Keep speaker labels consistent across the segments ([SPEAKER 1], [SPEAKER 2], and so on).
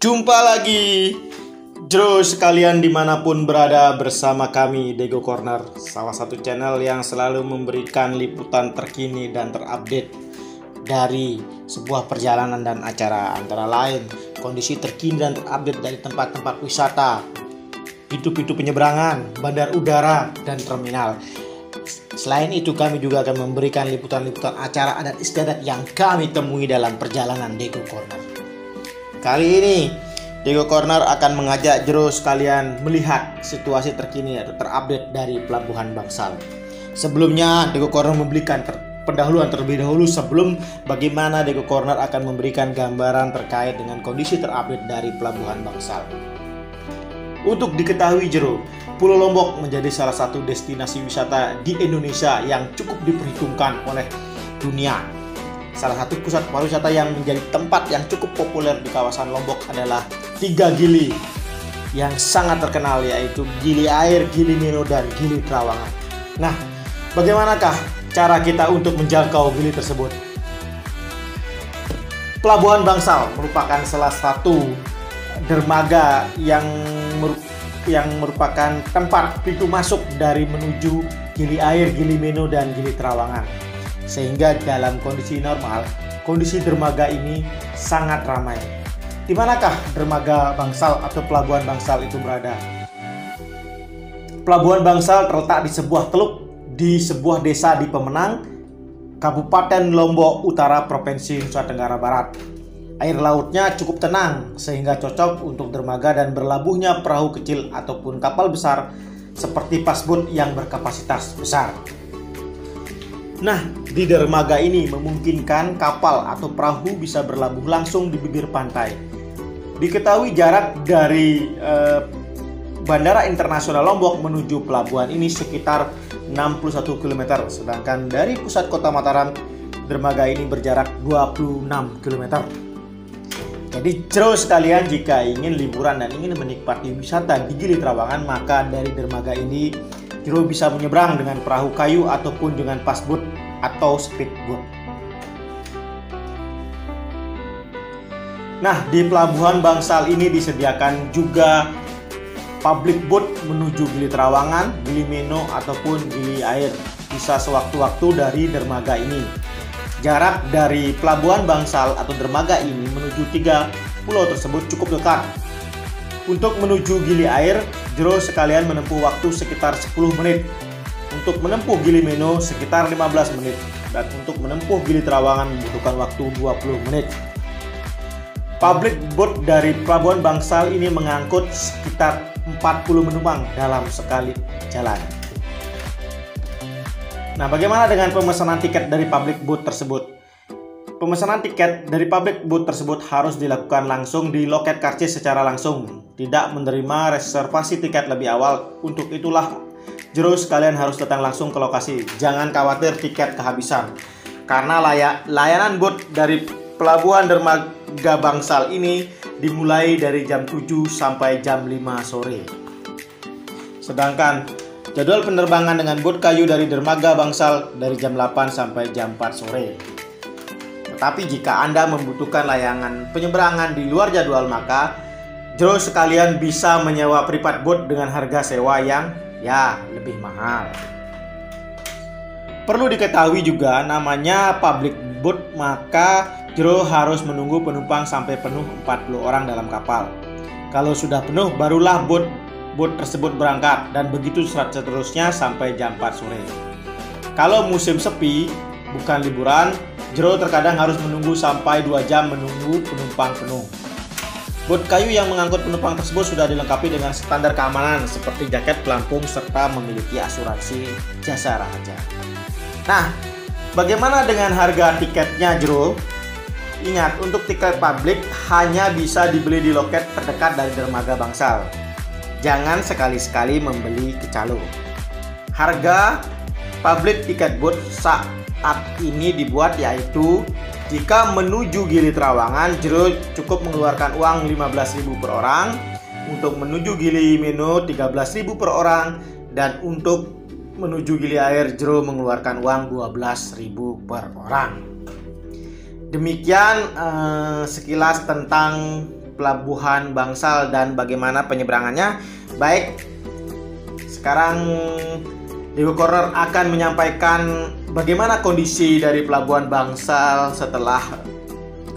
[SPEAKER 1] Jumpa lagi Jero sekalian dimanapun berada bersama kami Dego Corner, salah satu channel yang selalu memberikan liputan terkini dan terupdate dari sebuah perjalanan dan acara, antara lain kondisi terkini dan terupdate dari tempat-tempat wisata, pintu-pintu penyeberangan, bandar udara, dan terminal. Selain itu, kami juga akan memberikan liputan-liputan acara adat istiadat yang kami temui dalam perjalanan Dego Corner. Kali ini Dego Corner akan mengajak Jero sekalian melihat situasi terkini atau terupdate dari Pelabuhan Bangsal. Sebelumnya Dego Corner memberikan pendahuluan terlebih dahulu sebelum bagaimana Dego Corner akan memberikan gambaran terkait dengan kondisi terupdate dari Pelabuhan Bangsal. Untuk diketahui Jero, Pulau Lombok menjadi salah satu destinasi wisata di Indonesia yang cukup diperhitungkan oleh dunia. Salah satu pusat pariwisata yang menjadi tempat yang cukup populer di kawasan Lombok adalah 3 gili yang sangat terkenal, yaitu Gili Air, Gili Meno, dan Gili Trawangan. Nah, bagaimanakah cara kita untuk menjangkau gili tersebut? Pelabuhan Bangsal merupakan salah satu dermaga yang merupakan tempat pintu masuk dari menuju Gili Air, Gili Meno, dan Gili Trawangan. Sehingga dalam kondisi normal, kondisi dermaga ini sangat ramai. Di manakah dermaga Bangsal atau Pelabuhan Bangsal itu berada? Pelabuhan Bangsal terletak di sebuah teluk di sebuah desa di Pemenang, Kabupaten Lombok Utara, Provinsi Nusa Tenggara Barat. Air lautnya cukup tenang sehingga cocok untuk dermaga dan berlabuhnya perahu kecil ataupun kapal besar seperti pasbot yang berkapasitas besar. Nah, di dermaga ini memungkinkan kapal atau perahu bisa berlabuh langsung di bibir pantai. Diketahui jarak dari Bandara Internasional Lombok menuju pelabuhan ini sekitar 61 km, sedangkan dari pusat kota Mataram, dermaga ini berjarak 26 km. Jadi Jero sekalian, jika ingin liburan dan ingin menikmati wisata di Gili Trawangan, maka dari dermaga ini Jero bisa menyeberang dengan perahu kayu ataupun dengan pasbot atau speedboat. Nah, di Pelabuhan Bangsal ini disediakan juga public boat menuju Gili Trawangan, Gili Meno, ataupun Gili Air. Bisa sewaktu-waktu dari dermaga ini. Jarak dari Pelabuhan Bangsal atau dermaga ini menuju 3 pulau tersebut cukup dekat. Untuk menuju Gili Air, Jero sekalian menempuh waktu sekitar 10 menit. Untuk menempuh Gili Meno sekitar 15 menit. Dan untuk menempuh Gili Trawangan membutuhkan waktu 20 menit. Public boat dari Pelabuhan Bangsal ini mengangkut sekitar 40 penumpang dalam sekali jalan. Nah, bagaimana dengan pemesanan tiket dari public boat tersebut? Pemesanan tiket dari public boat tersebut harus dilakukan langsung di loket karcis secara langsung, tidak menerima reservasi tiket lebih awal. Untuk itulah Jero sekalian harus datang langsung ke lokasi. Jangan khawatir tiket kehabisan, karena layanan boat dari Pelabuhan Dermaga Bangsal ini dimulai dari jam 7 sampai jam 5 sore. Sedangkan jadwal penerbangan dengan boat kayu dari Dermaga Bangsal dari jam 8 sampai jam 4 sore. Tetapi jika Anda membutuhkan layanan penyeberangan di luar jadwal, maka Jero sekalian bisa menyewa private boat dengan harga sewa yang lebih mahal. Perlu diketahui juga, namanya public boat, maka Jero harus menunggu penumpang sampai penuh 40 orang dalam kapal. Kalau sudah penuh, barulah boat tersebut berangkat, dan begitu seterusnya sampai jam 4 sore. Kalau musim sepi, bukan liburan, Jero terkadang harus menunggu sampai 2 jam menunggu penumpang penuh. Boat kayu yang mengangkut penumpang tersebut sudah dilengkapi dengan standar keamanan seperti jaket pelampung serta memiliki asuransi jasa raja. Nah, bagaimana dengan harga tiketnya Jero? Ingat, untuk tiket publik hanya bisa dibeli di loket terdekat dari dermaga Bangsal. Jangan sekali-sekali membeli ke calo. Harga public tiket boat saat ini dibuat yaitu, jika menuju Gili Trawangan, Jero cukup mengeluarkan uang 15.000 per orang. Untuk menuju Gili Meno 13.000 per orang. Dan untuk menuju Gili Air, Jero mengeluarkan uang 12.000 per orang. Demikian sekilas tentang Pelabuhan Bangsal dan bagaimana penyeberangannya. Baik, sekarang Dego Corner akan menyampaikan bagaimana kondisi dari Pelabuhan Bangsal setelah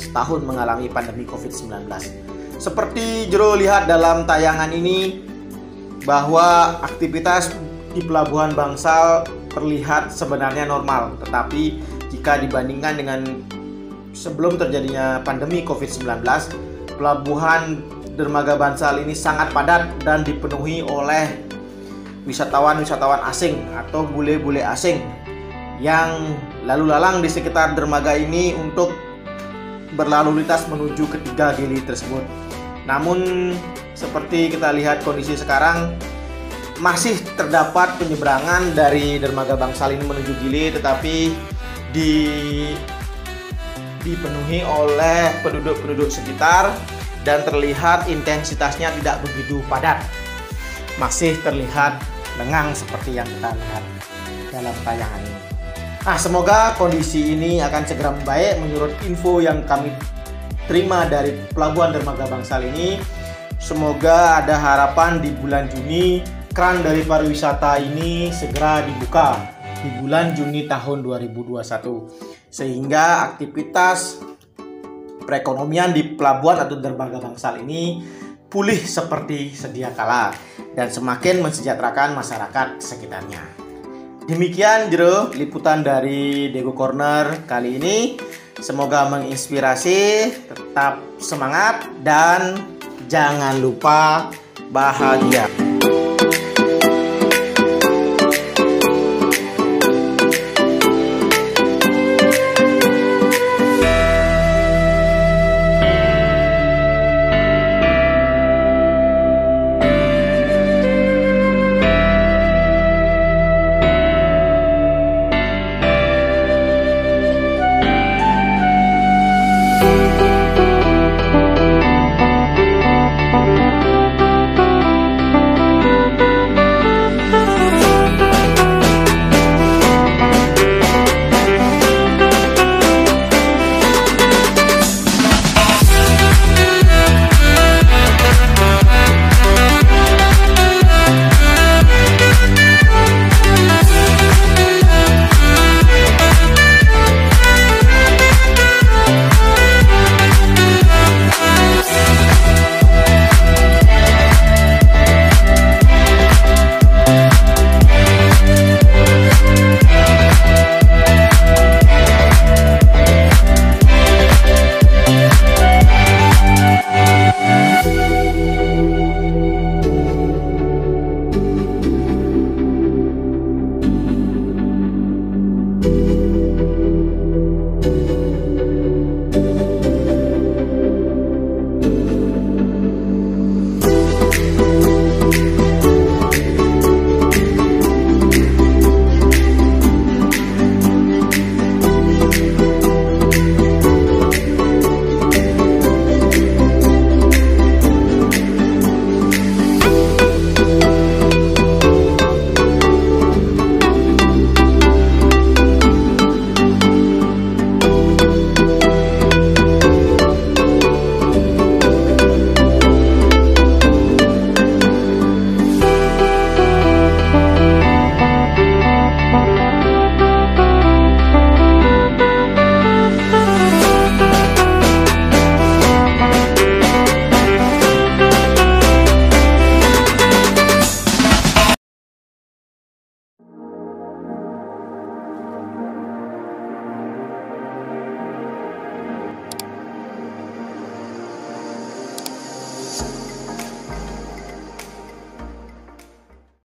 [SPEAKER 1] setahun mengalami pandemi COVID-19. Seperti Jero lihat dalam tayangan ini, bahwa aktivitas di Pelabuhan Bangsal terlihat sebenarnya normal, tetapi jika dibandingkan dengan sebelum terjadinya pandemi COVID-19, Pelabuhan Dermaga Bangsal ini sangat padat dan dipenuhi oleh wisatawan-wisatawan asing atau bule-bule asing yang lalu lalang di sekitar dermaga ini untuk berlalu lintas menuju ketiga gili tersebut. Namun seperti kita lihat kondisi sekarang, masih terdapat penyeberangan dari dermaga Bangsal ini menuju Gili, tetapi dipenuhi oleh penduduk-penduduk sekitar dan terlihat intensitasnya tidak begitu padat. Masih terlihat lengang seperti yang kita lihat dalam tayangan ini. Nah, semoga kondisi ini akan segera membaik menurut info yang kami terima dari Pelabuhan Dermaga Bangsal ini. Semoga ada harapan di bulan Juni keran dari pariwisata ini segera dibuka di bulan Juni tahun 2021, sehingga aktivitas perekonomian di pelabuhan atau dermaga Bangsal ini pulih seperti sedia kala dan semakin mensejahterakan masyarakat sekitarnya. Demikian Jero liputan dari Dego Corner kali ini. Semoga menginspirasi, tetap semangat dan jangan lupa bahagia.